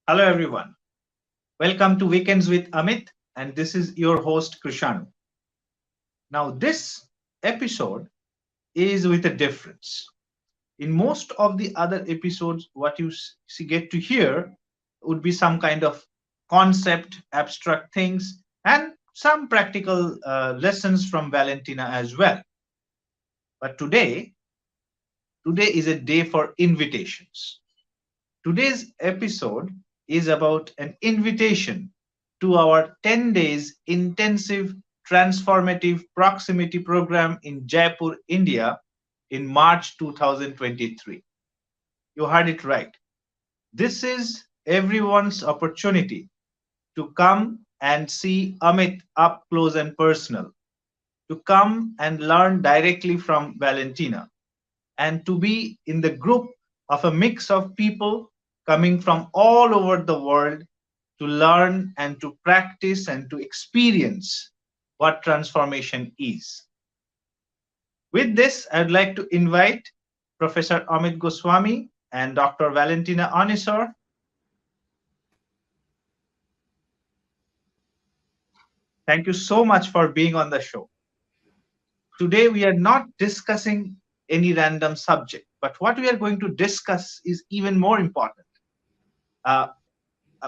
Hello, everyone. Welcome to Weekends with Amit, and this is your host, Krishanu. Now, this episode is with a difference. In most of the other episodes, what you get to hear would be some kind of concept, abstract things, and some practical lessons from Valentina as well. But today is a day for invitations. Today's episode is about an invitation to our 10 days intensive transformative proximity program in Jaipur, India in March 2023. You heard it right. This is everyone's opportunity to come and see Amit up close and personal, to come and learn directly from Valentina, and to be in the group of a mix of people coming from all over the world to learn and to practice and to experience what transformation is. With this, I'd like to invite Professor Amit Goswami and Dr. Valentina Onisor. Thank you so much for being on the show. Today, we are not discussing any random subject, but what we are going to discuss is even more important. Uh,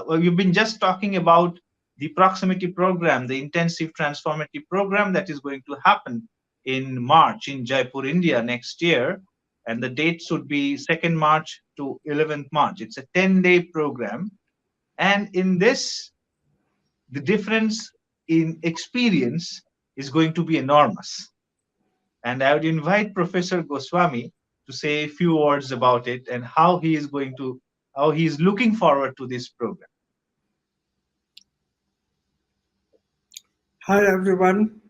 we've been just talking about the proximity program, the intensive transformative program that is going to happen in March in Jaipur, India next year. And the date should be 2nd March to 11th March. It's a 10-day program. And in this, the difference in experience is going to be enormous. And I would invite Professor Goswami to say a few words about it and how he is looking forward to this program. Hi everyone.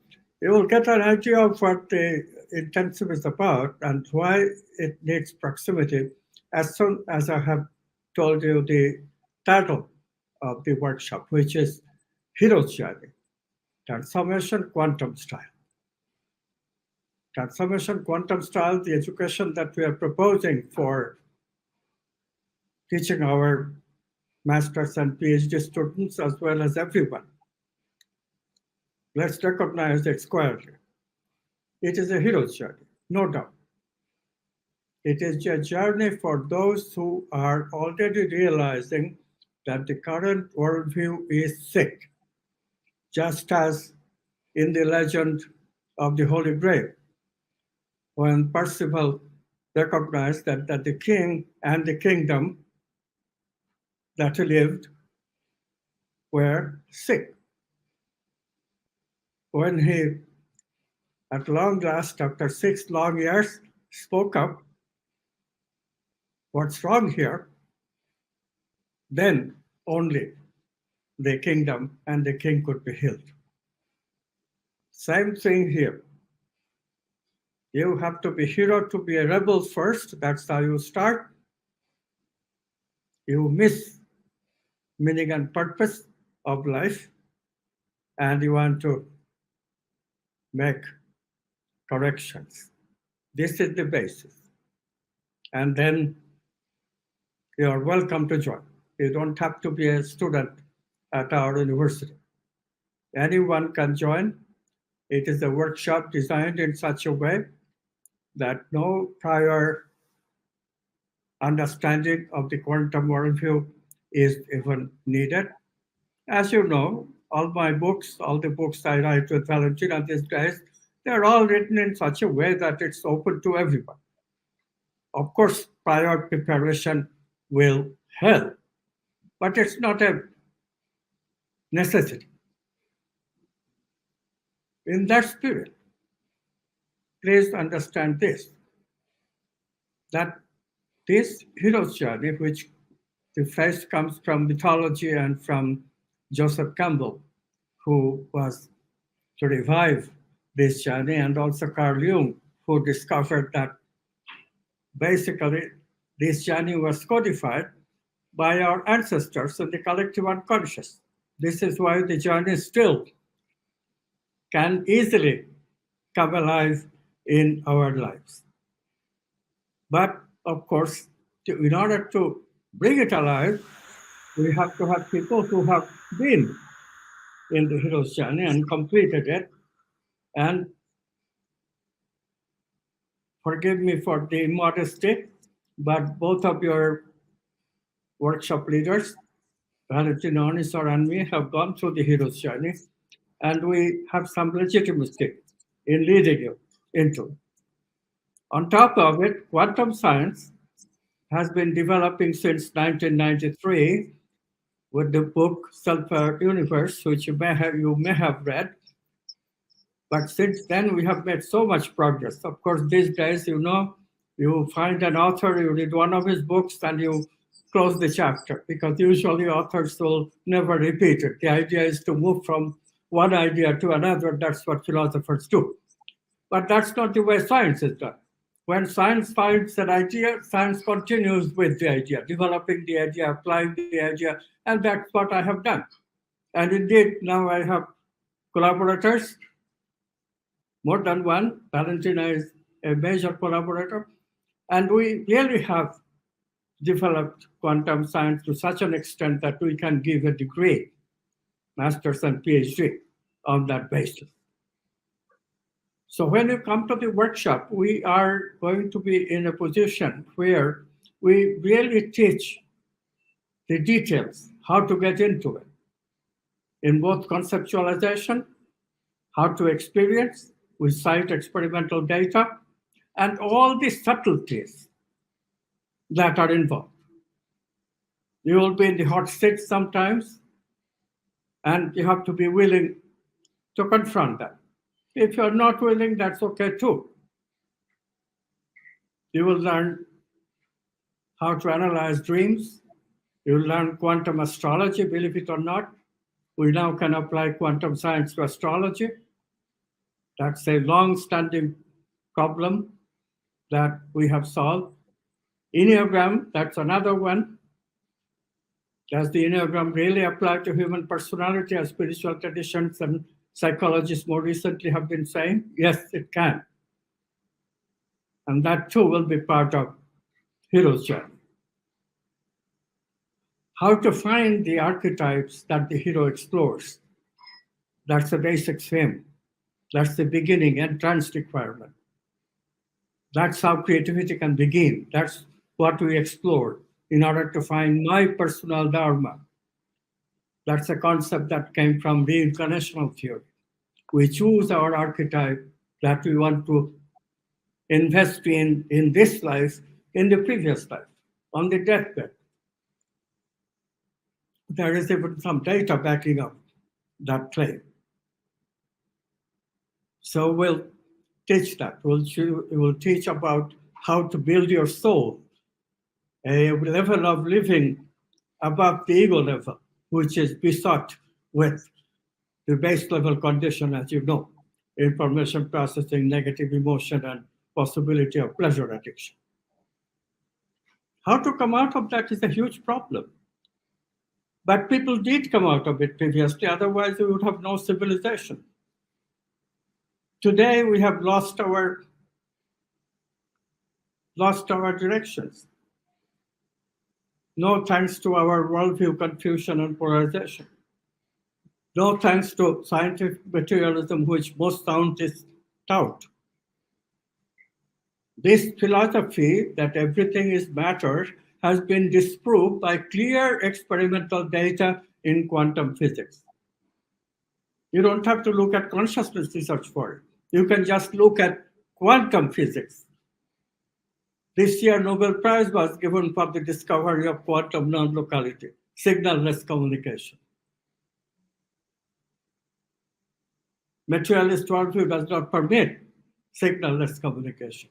You will get an idea of what the intensive is about and why it needs proximity as soon as I have told you the title of the workshop, which is Hero's Journey, Transformation Quantum Style. Transformation Quantum Style, the education that we are proposing for teaching our master's and PhD students as well as everyone. Let's recognize it squarely. It is a hero's journey, no doubt. It is a journey for those who are already realizing that the current worldview is sick, just as in the legend of the Holy Grail, when Percival recognized that the king and the kingdom that he lived were sick. When he, at long last, after 6 long years, spoke up, what's wrong here? Then only the kingdom and the king could be healed. Same thing here. You have to be hero to be a rebel first. That's how you start. You miss meaning and purpose of life, and you want to make corrections. This is the basis. And then you are welcome to join. You don't have to be a student at our university. Anyone can join. It is a workshop designed in such a way that no prior understanding of the quantum worldview is even needed. As you know, all my books, all the books I write with Valentina these days, they're all written in such a way that it's open to everyone. Of course, prior preparation will help, but it's not a necessity. In that spirit, please understand this, that this hero's journey, which the phrase comes from mythology and from Joseph Campbell, who was to revive this journey, and also Carl Jung, who discovered that basically this journey was codified by our ancestors in the collective unconscious. This is why the journey still can easily come alive in our lives. But of course, in order to bring it alive, we have to have people who have been in the hero's journey and completed it. And forgive me for the immodesty, but both of your workshop leaders, Valentino, Anisar, and me, have gone through the hero's journey, and we have some legitimacy in leading you into. On top of it, quantum science has been developing since 1993 with the book Self Universe, which you may have read. But since then, we have made so much progress. Of course, these days, you find an author, you read one of his books, and you close the chapter because usually authors will never repeat it. The idea is to move from one idea to another. That's what philosophers do. But that's not the way science is done. When science finds an idea, science continues with the idea, developing the idea, applying the idea, and that's what I have done. And indeed, now I have collaborators, more than one. Valentina is a major collaborator. And we really have developed quantum science to such an extent that we can give a degree, master's and PhD, on that basis. So when you come to the workshop, we are going to be in a position where we really teach the details, how to get into it, in both conceptualization, how to experience, we cite experimental data, and all the subtleties that are involved. You will be in the hot seat sometimes, and you have to be willing to confront that. If you're not willing, that's okay too. You will learn how to analyze dreams. You will learn quantum astrology, believe it or not. We now can apply quantum science to astrology. That's a long standing problem that we have solved. Enneagram, that's another one. Does the Enneagram really apply to human personality, as spiritual traditions and psychologists more recently have been saying? Yes, it can. And that too will be part of hero's journey. How to find the archetypes that the hero explores. That's the basic theme. That's the beginning entrance requirement. That's how creativity can begin. That's what we explore in order to find my personal dharma. That's a concept that came from reincarnational theory. We choose our archetype that we want to invest in this life, in the previous life, on the deathbed. There is even some data backing up that claim. So we'll teach that. We'll teach about how to build your soul, a level of living above the ego level, which is besought with the base level condition, as you know, information processing, negative emotion, and possibility of pleasure addiction. How to come out of that is a huge problem. But people did come out of it previously, otherwise we would have no civilization. Today we have lost our directions. No thanks to our worldview confusion and polarization. No thanks to scientific materialism, which most scientists tout. This philosophy that everything is matter has been disproved by clear experimental data in quantum physics. You don't have to look at consciousness research for it. You can just look at quantum physics. This year, Nobel Prize was given for the discovery of quantum non-locality, signal-less communication. Materialist worldview does not permit signal-less communication.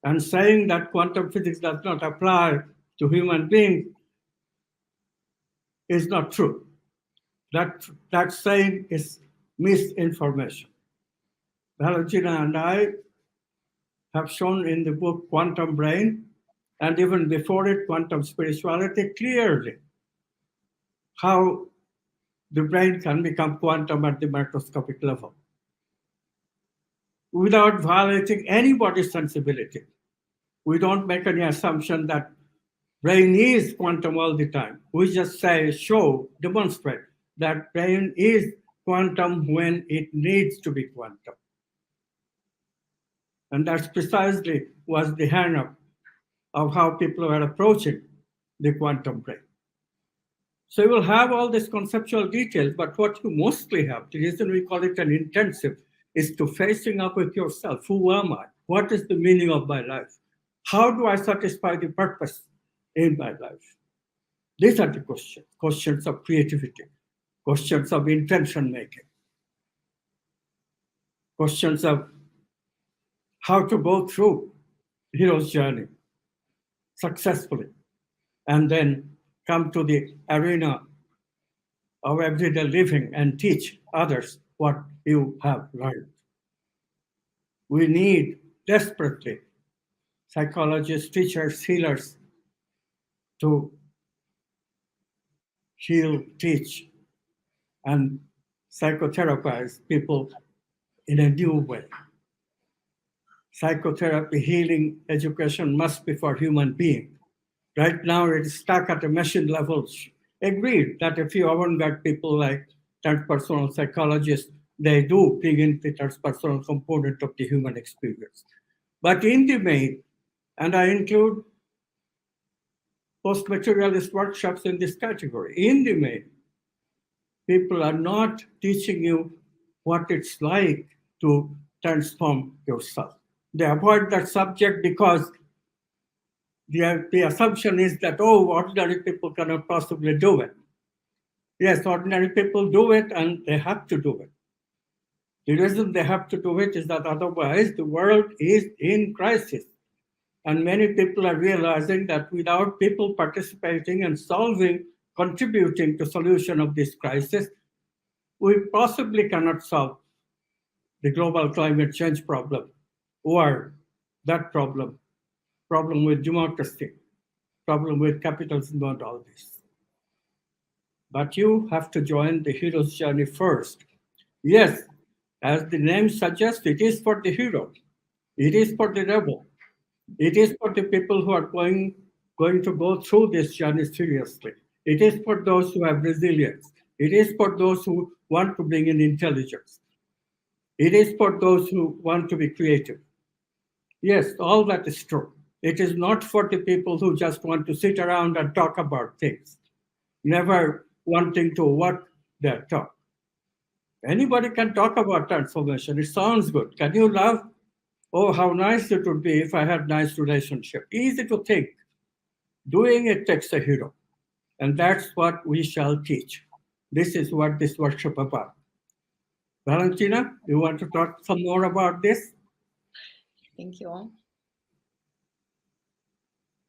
And saying that quantum physics does not apply to human beings is not true. That saying is misinformation. Valentina and I have shown in the book Quantum Brain, and even before it, Quantum Spirituality, clearly how the brain can become quantum at the microscopic level without violating anybody's sensibility. We don't make any assumption that Brain is quantum all the time. We just say, show, demonstrate that brain is quantum when it needs to be quantum. And that's precisely was the hang-up of how people are approaching the quantum brain. So you will have all these conceptual details, but what you mostly have, the reason we call it an intensive, is to facing up with yourself. Who am I? What is the meaning of my life? How do I satisfy the purpose in my life? These are the questions of creativity, questions of intention making, questions of how to go through hero's journey successfully, and then come to the arena of everyday living and teach others what you have learned. We need desperately psychologists, teachers, healers to heal, teach, and psychotherapize people in a new way. Psychotherapy, healing, education must be for human beings. Right now, it is stuck at a machine level. Agreed that a few avant-garde people like transpersonal psychologists, they do bring in the transpersonal component of the human experience. But in the main, and I include post-materialist workshops in this category, in the main, people are not teaching you what it's like to transform yourself. They avoid that subject because the assumption is that, oh, ordinary people cannot possibly do it. Yes, ordinary people do it and they have to do it. The reason they have to do it is that otherwise the world is in crisis. And many people are realizing that without people participating and solving, contributing to solution of this crisis, we possibly cannot solve the global climate change problem or that problem with democracy, problem with capitalism and all this. But you have to join the hero's journey first. Yes, as the name suggests, it is for the hero. It is for the rebel. It is for the people who are going to go through this journey seriously. It is for those who have resilience. It is for those who want to bring in intelligence. It is for those who want to be creative. Yes, all that is true. It is not for the people who just want to sit around and talk about things, never wanting to what they talk. Anybody can talk about transformation. It sounds good. Can you love? Oh, how nice it would be if I had nice relationship. Easy to think. Doing it takes a hero. And that's what we shall teach. This is what this workshop about. Valentina, you want to talk some more about this? Thank you.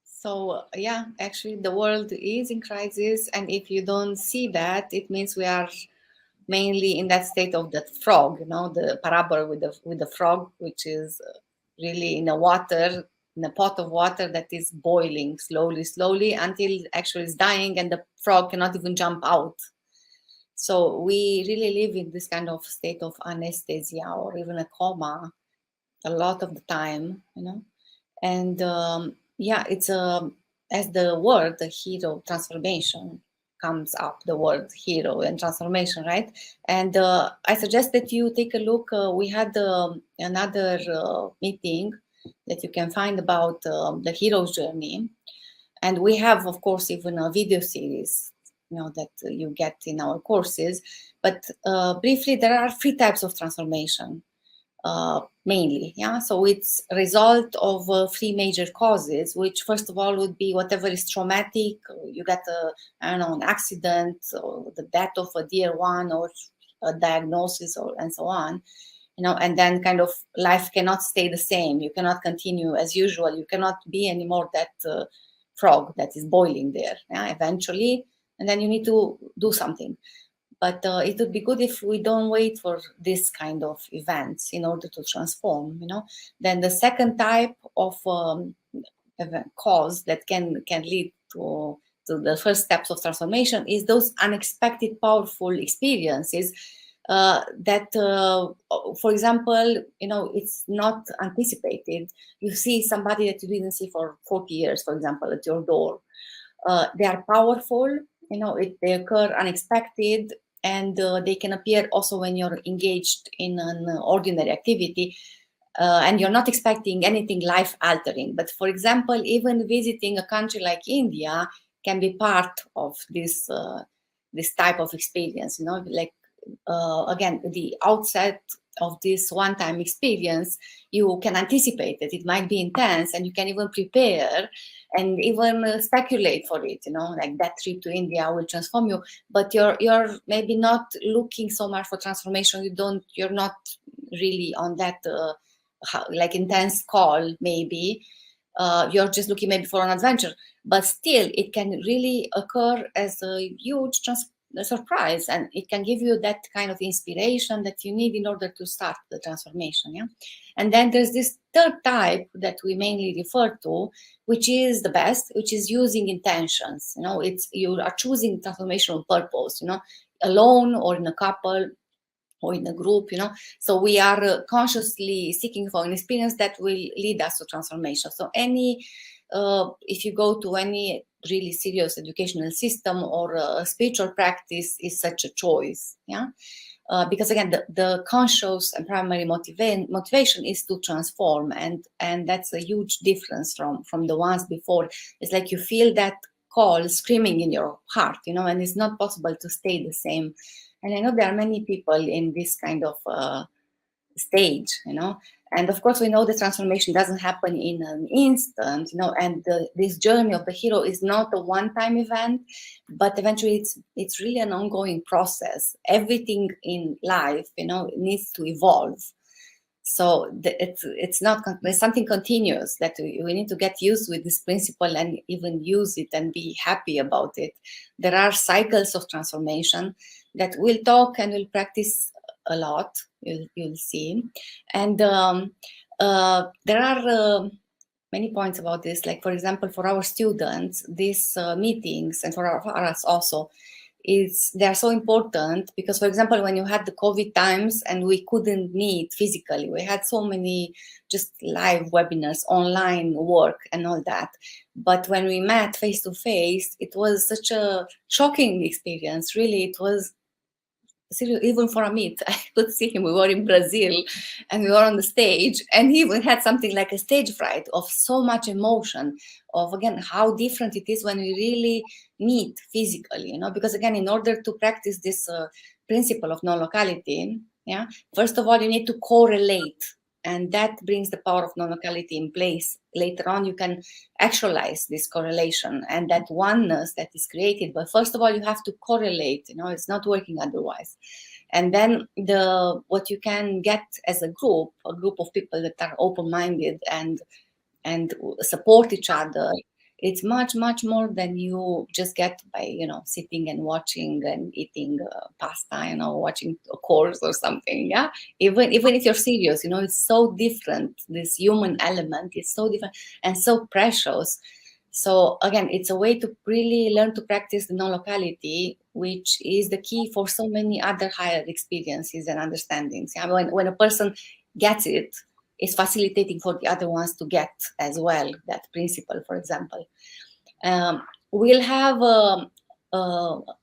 So, yeah, actually, the world is in crisis. And if you don't see that, it means we are mainly in that state of that frog, the parable with the frog, which is really in a water, in a pot of water that is boiling slowly until actually it's dying and the frog cannot even jump out. So we really live in this kind of state of anesthesia or even a coma a lot of the time, and yeah, it's as the word the hero transformation comes up, the word hero and transformation, right? And I suggest that you take a look. We had another meeting that you can find about the hero's journey, and we have, of course, even a video series, that you get in our courses. But briefly, there are three types of transformation. Mainly, yeah. So it's a result of three major causes, which first of all would be whatever is traumatic. You get an accident or the death of a dear one or a diagnosis and so on, and then kind of life cannot stay the same. You cannot continue as usual. You cannot be anymore that frog that is boiling there, eventually, and then you need to do something. But it would be good if we don't wait for this kind of events in order to transform, Then the second type of cause that can lead to the first steps of transformation is those unexpected, powerful experiences for example, it's not anticipated. You see somebody that you didn't see for 40 years, for example, at your door. They are powerful, they occur unexpected, and they can appear also when you're engaged in an ordinary activity. And you're not expecting anything life altering. But for example, even visiting a country like India can be part of this type of experience. Like again, the outset of this one-time experience, you can anticipate that it might be intense, and you can even prepare and even speculate for it. Like that trip to India will transform you, but you're maybe not looking so much for transformation. You're not really on that like intense call. Maybe you're just looking maybe for an adventure, but still it can really occur as a huge surprise, and it can give you that kind of inspiration that you need in order to start the transformation. And then there's this third type that we mainly refer to, which is the best, which is using intentions. It's you are choosing transformational purpose, alone or in a couple or in a group. So we are consciously seeking for an experience that will lead us to transformation. So if you go to any really serious educational system or a spiritual practice, is such a choice. Because again, the conscious and primary motivation is to transform, and that's a huge difference from the ones before. It's like you feel that call screaming in your heart, and it's not possible to stay the same. And I know there are many people in this kind of stage, and of course we know the transformation doesn't happen in an instant, and this journey of the hero is not a one-time event, but eventually it's really an ongoing process. Everything in life, needs to evolve. So it's something continuous that we need to get used with this principle and even use it and be happy about it. There are cycles of transformation that we'll talk and we'll practice a lot. You'll see, and there are many points about this. Like for example, for our students, these meetings, and for us also, they are so important because, for example, when you had the COVID times and we couldn't meet physically, we had so many just live webinars, online work and all that. But when we met face to face, it was such a shocking experience. Really, it was serious. Even for Amit, I could see him. We were in Brazil and we were on the stage, and he even had something like a stage fright of so much emotion, of again how different it is when we really meet physically, because again, in order to practice this principle of non-locality, first of all you need to correlate, and that brings the power of non-locality in place. Later on you can actualize this correlation and that oneness that is created, but first of all you have to correlate. It's not working otherwise. And then what you can get as a group of people that are open-minded and support each other, it's much, much more than you just get by, sitting and watching and eating pasta, watching a course or something. Yeah. Even if you're serious, it's so different. This human element is so different and so precious. So again, it's a way to really learn to practice the non-locality, which is the key for so many other higher experiences and understandings. Yeah? When a person gets it, it's facilitating for the other ones to get as well that principle, for example. We'll have a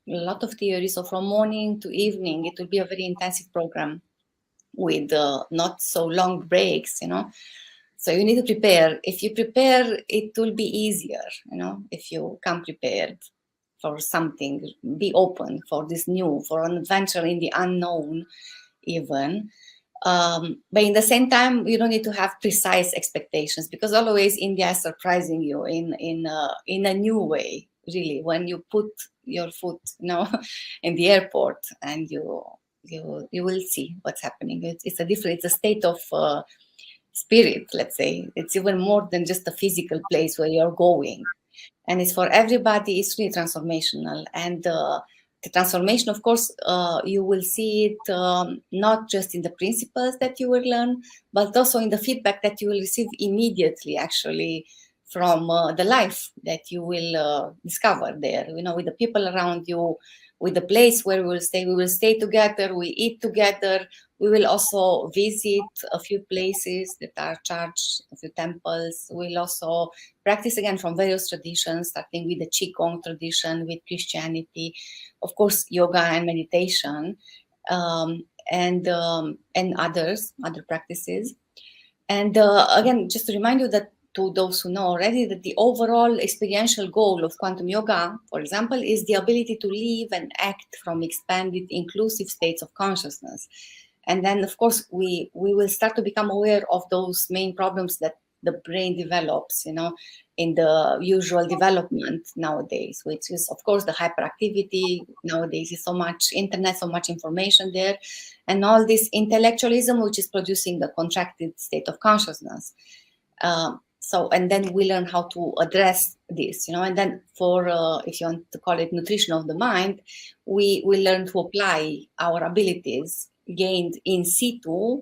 lot of theory. So from morning to evening, it will be a very intensive program with not so long breaks, So you need to prepare. If you prepare, it will be easier, if you come prepared for something. Be open for this new, for an adventure in the unknown even. But in the same time, you don't need to have precise expectations, because always India is surprising you in a new way, really. When you put your foot, in the airport, and you will see what's happening. It's a state of spirit, let's say. It's even more than just a physical place where you're going, and it's for everybody. It's really transformational, and the transformation, of course, you will see it not just in the principles that you will learn, but also in the feedback that you will receive immediately, actually, from the life that you will discover there, with the people around you, with the place where we will stay together, we eat together. We will also visit a few places that are church, a few temples. We'll also practice again from various traditions, starting with the Qigong tradition, with Christianity, of course, yoga and meditation, and other practices. And again, just to remind you that to those who know already, that the overall experiential goal of quantum yoga, for example, is the ability to live and act from expanded, inclusive states of consciousness. And then, of course, we will start to become aware of those main problems that the brain develops, in the usual development nowadays, which is, of course, the hyperactivity. Nowadays is so much internet, so much information there, and all this intellectualism, which is producing the contracted state of consciousness. And then we learn how to address this, and then for, if you want to call it nutrition of the mind, we learn to apply our abilities gained in situ,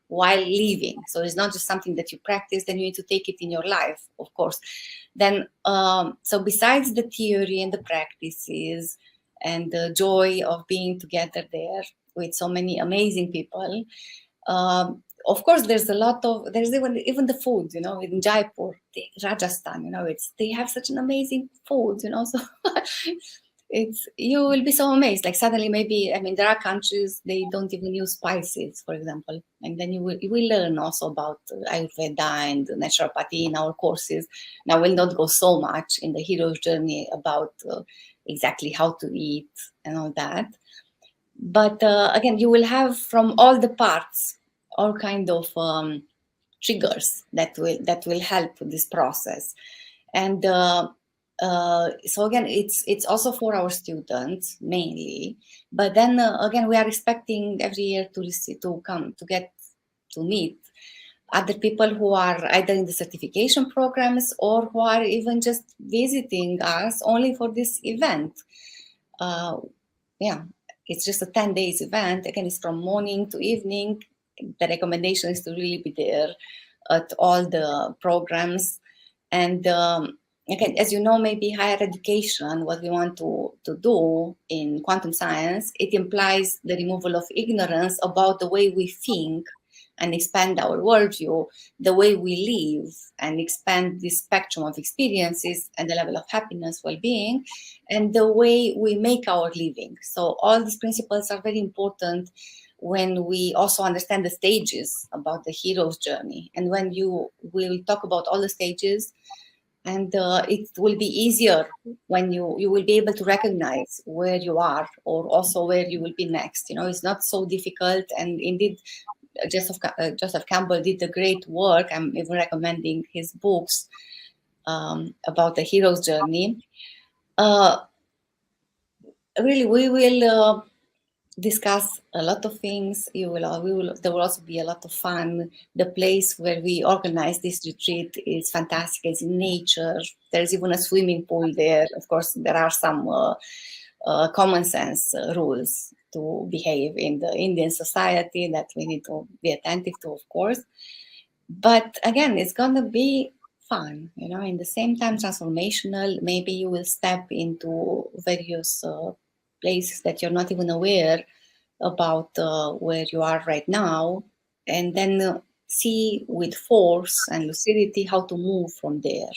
while living. So it's not just something that you practice, then you need to take it in your life, of course. Then, so besides the theory and the practices and the joy of being together there with so many amazing people, of course, there's even the food, in Jaipur, Rajasthan, they have such an amazing food, so you will be so amazed. Like suddenly, maybe, there are countries, they don't even use spices, for example. And then you will learn also about Ayurveda and naturopathy in our courses. Now, we'll not go so much in the hero's journey about exactly how to eat and all that. But again, you will have from all the parts all kind of triggers that will help this process. And so again, it's also for our students mainly. But then again, we are expecting every year to get to meet other people who are either in the certification programs or who are even just visiting us only for this event. Yeah, it's just a 10 days event. Again, it's from morning to evening. The recommendation is to really be there at all the programs. And again, as you know, maybe higher education, what we want to do in quantum science, it implies the removal of ignorance about the way we think and expand our worldview, the way we live and expand the spectrum of experiences and the level of happiness, well-being, and the way we make our living. So all these principles are very important when we also understand the stages about the hero's journey. And when you will talk about all the stages, and it will be easier when you will be able to recognize where you are or also where you will be next. It's not so difficult. And indeed, Joseph Campbell did a great work. I'm even recommending his books about the hero's journey. Really, we will discuss a lot of things. There will also be a lot of fun. The place where we organize this retreat is fantastic. It's in nature. There's even a swimming pool there. Of course, there are some common sense rules to behave in the Indian society that we need to be attentive to, of course. But again, it's going to be fun, in the same time transformational. Maybe you will step into various places that you're not even aware about where you are right now, and then see with force and lucidity how to move from there.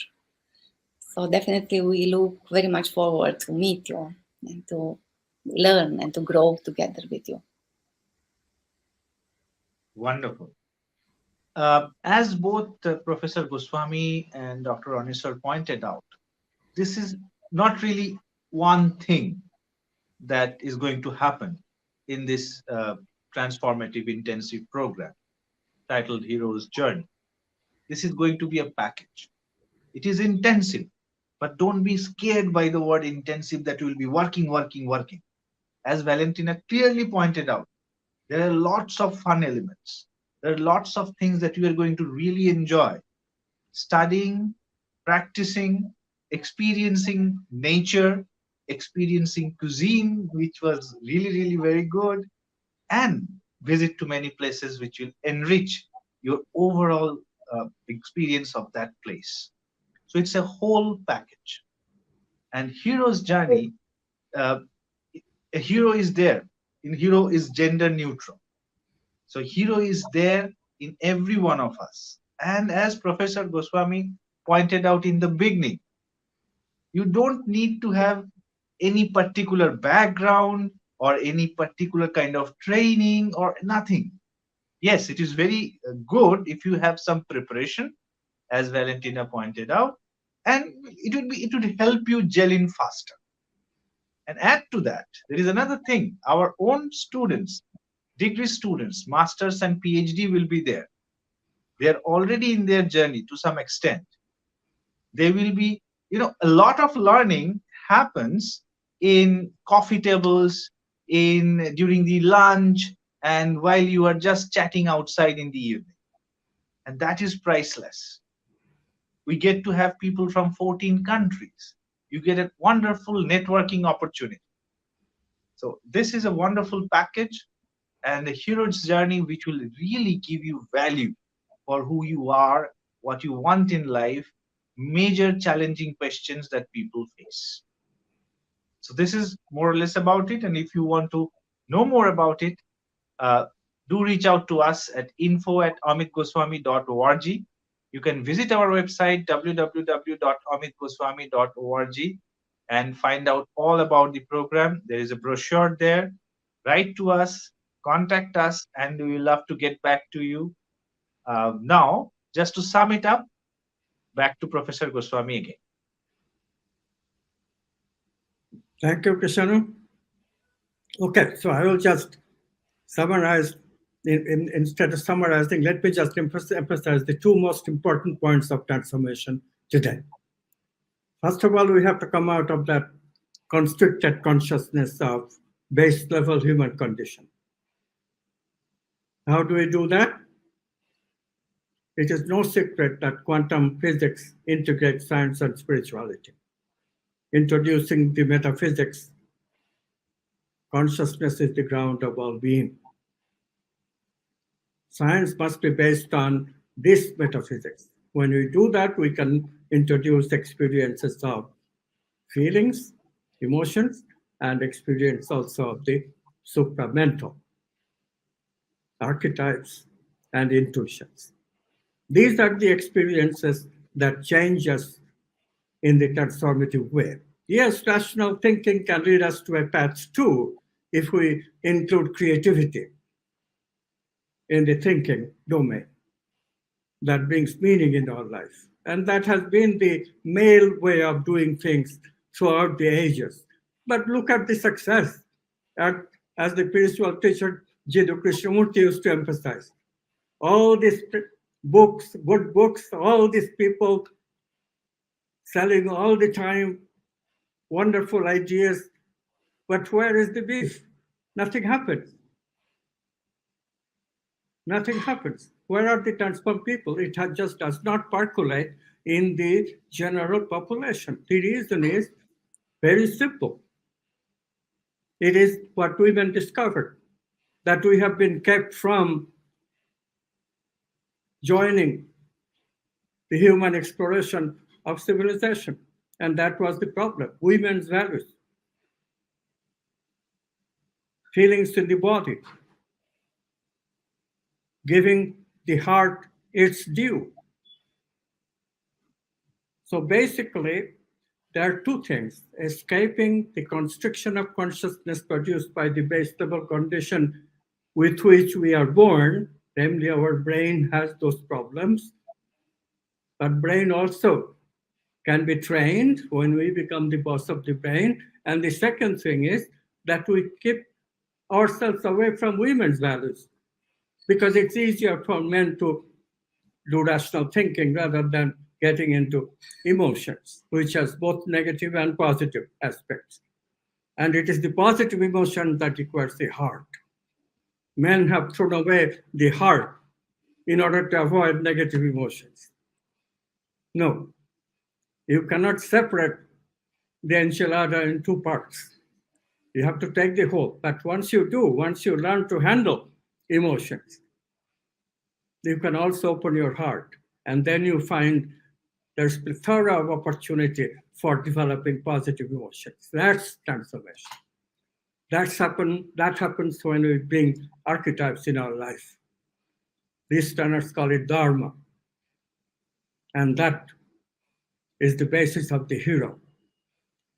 So definitely we look very much forward to meet you and to learn and to grow together with you. Wonderful. As both Professor Goswami and Dr. Anisar pointed out, this is not really one thing that is going to happen in this transformative intensive program titled Hero's Journey. This is going to be a package. It is intensive, but don't be scared by the word intensive that you will be working, working, working. As Valentina clearly pointed out, there are lots of fun elements. There are lots of things that you are going to really enjoy studying, practicing, experiencing nature, experiencing cuisine, which was really, really very good, and visit to many places which will enrich your overall experience of that place. So it's a whole package. And Hero's Journey, uh, A hero is there. In hero is gender neutral. So hero is there in every one of us. And as Professor Goswami pointed out in the beginning, you don't need to have any particular background or any particular kind of training or nothing. Yes, it is very good if you have some preparation, as Valentina pointed out, and it would help you gel in faster. And add to that, there is another thing. Our own students, degree students, masters and PhD will be there. They are already in their journey to some extent. They will be, a lot of learning happens in coffee tables, in during the lunch, and while you are just chatting outside in the evening. And that is priceless. We get to have people from 14 countries. You get a wonderful networking opportunity. So this is a wonderful package and a hero's journey which will really give you value for who you are, what you want in life, major challenging questions that people face. So this is more or less about it. And if you want to know more about it, uh, do reach out to us at info@amitgoswami.org. You can visit our website www.amitgoswami.org and find out all about the program. There is a brochure there. Write to us, contact us, and we will love to get back to you. Now, just to sum it up, back to Professor Goswami again. Thank you, Krishanu. Okay, so I will just summarize. Instead of summarizing, let me just emphasize the two most important points of transformation today. First of all, we have to come out of that constricted consciousness of base level human condition. How do we do that? It is no secret that quantum physics integrates science and spirituality. Introducing the metaphysics, consciousness is the ground of all being. Science must be based on this metaphysics. When we do that, we can introduce experiences of feelings, emotions, and experience also of the supramental, archetypes, and intuitions. These are the experiences that change us in the transformative way. Yes, rational thinking can lead us to a path too, if we include creativity in the thinking domain that brings meaning in our life. And that has been the male way of doing things throughout the ages. But look at the success, as the spiritual teacher Jiddu Krishnamurti used to emphasize. All these books, good books, all these people selling all the time wonderful ideas, but where is the beef? Nothing happens. Nothing happens. Where are the transformed people? It just does not percolate in the general population. The reason is very simple. It is what women discovered, that we have been kept from joining the human exploration of civilization. And that was the problem. Women's values, feelings in the body, giving the heart its due. So basically, there are two things: escaping the constriction of consciousness produced by the base level condition with which we are born, namely our brain has those problems, but brain also can be trained when we become the boss of the brain. And the second thing is that we keep ourselves away from women's values, because it's easier for men to do rational thinking rather than getting into emotions, which has both negative and positive aspects. And it is the positive emotion that requires the heart. Men have thrown away the heart in order to avoid negative emotions. No, you cannot separate the enchilada in two parts. You have to take the whole. But once you do, once you learn to handle emotions, you can also open your heart. And then you find there's a plethora of opportunity for developing positive emotions. That's transformation. That happens when we bring archetypes in our life. The Easterners call it dharma, and that is the basis of the hero.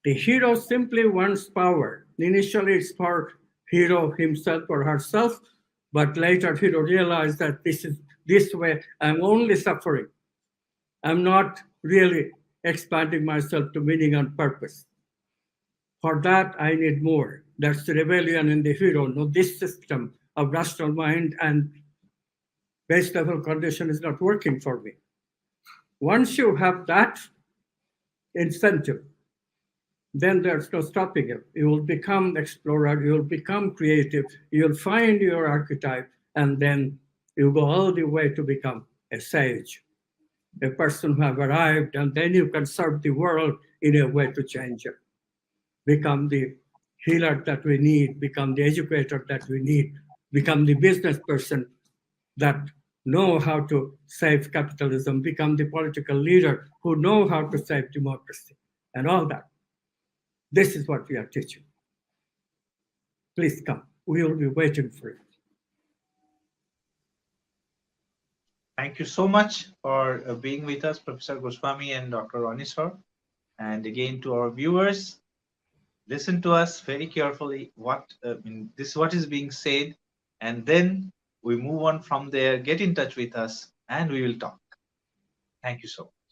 The hero simply wants power. Initially, it's for hero himself or herself, but later hero realized that this way I'm only suffering. I'm not really expanding myself to meaning and purpose. For that, I need more. That's the rebellion in the hero. No, this system of rational mind and base level condition is not working for me. Once you have that incentive, then there's no stopping you. You will become explorer, you will become creative, you'll find your archetype, and then you go all the way to become a sage, a person who have arrived, and then you can serve the world in a way to change it. Become the healer that we need, become the educator that we need, become the business person that know how to save capitalism, become the political leader who know how to save democracy, and all that. This is what we are teaching. Please come. We will be waiting for you. Thank you so much for being with us, Professor Goswami and Dr. Roniswar. And again, to our viewers, listen to us very carefully. What is being said, and then we move on from there. Get in touch with us, and we will talk. Thank you so much.